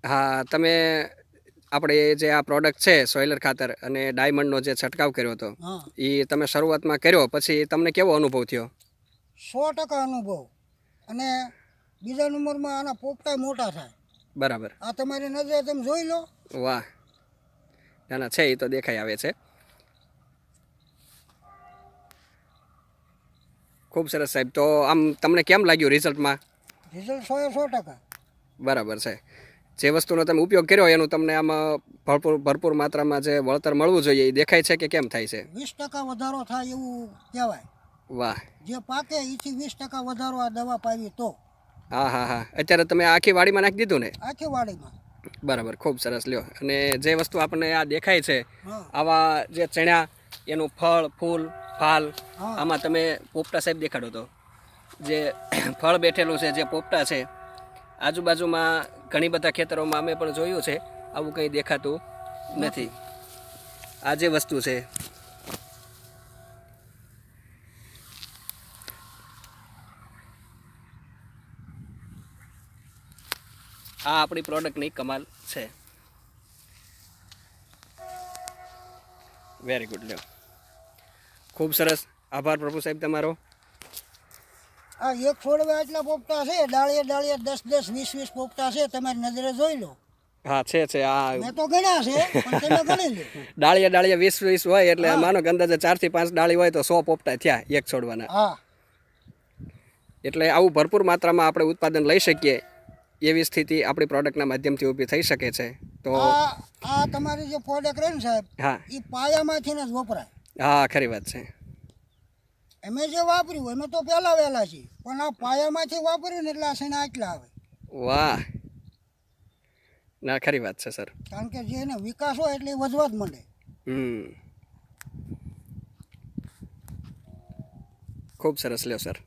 હા, તમે આપણે જે આ પ્રોડક્ટ છે સોઇલર ખાતર અને ડાયમંડનો જે છંટકાવ કર્યો હતો હા એ તમે શરૂઆતમાં કર્યો પછી તમને કેવો અનુભવ થયો? 100% અનુભવ. અને બીજા નંબરમાં આના પોપટા મોટા થાય. બરાબર. આ તમારી નજરે તમે જોઈ લો. વાહ, ના છે એ તો દેખાઈ આવે છે. ખૂબ સરસ સાહેબ. તો આમ તમને કેમ લાગ્યું રિઝલ્ટમાં? રિઝલ્ટ 100%. બરાબર છે. જે વસ્તુનો તમે ઉપયોગ કર્યો એનું તમને આમાં ભરપૂર માત્રામાં જે વળતર મળવું જોઈએ એ દેખાય છે કે કેમ થાય છે? 20% વધારો થાય એવું કહેવાય. વાહ. જે પાકે એથી 20% વધારો આ દવા પાવી તો. હા હા હા. અત્યારે તમે આખી વાડીમાં નાખી દીધું ને? આખી વાડીમાં. બરાબર, ખૂબ સરસ. લ્યો. અને જે વસ્તુ આપણને આ દેખાય છે હા આવા જે ચણા એનું ફળ ફૂલ ફાલ હા આમાં તમે પોપટા સાહેબ દેખાડો તો જે ફળ બેઠેલું છે જે પોપટા છે આજુબાજુમાં ઘણી બધા ખેતરોમાં અમે પણ જોયું છે આવું કંઈ દેખાતું નથી. આ જે વસ્તુ છે આ આપણી પ્રોડક્ટની કમાલ છે. Very good. લ્યો, ખૂબ સરસ. આભાર પ્રભુ સાહેબ તમારો. આ એક છોડવે આટલા પોપટા છે. ડાળીએ ડાળીએ 10-10 20-20 પોપટા છે. તમારી નજરે જોઈ લો. હા છે આ મેં તો ગણ્યા છે પણ તમે ગણી લો. ડાળીએ ડાળીએ 20-20 હોય એટલે હા. માનો કે અંદાજે 4 થી 5 ડાળી હોય તો 100 પોપટા થયા એક છોડવાના. હા એટલે આવું ભરપૂર માત્રામાં આપણે ઉત્પાદન લઈ શકીએ એવી સ્થિતિ આપણી પ્રોડક્ટના માધ્યમથી ઊભી થઈ શકે છે. તો આ તમારી જે પ્રોડક્ટ રહે ને સાહેબ, હા એ પાયામાંથી જ વપરાય. હા, ખરી વાત છે. અમે જે વાપર્યું અમે તો પહેલા વહેલા છીએ, પણ આ પાયામાંથી વાપર્યું ને એટલે આ શેના આટલા આવે. વાહ, ના ખરી વાત છે સર. કારણ કે જે એને વિકાસ હોય એટલે એ વધવા જ માંડે. ખૂબ સરસ. લ્યો સર.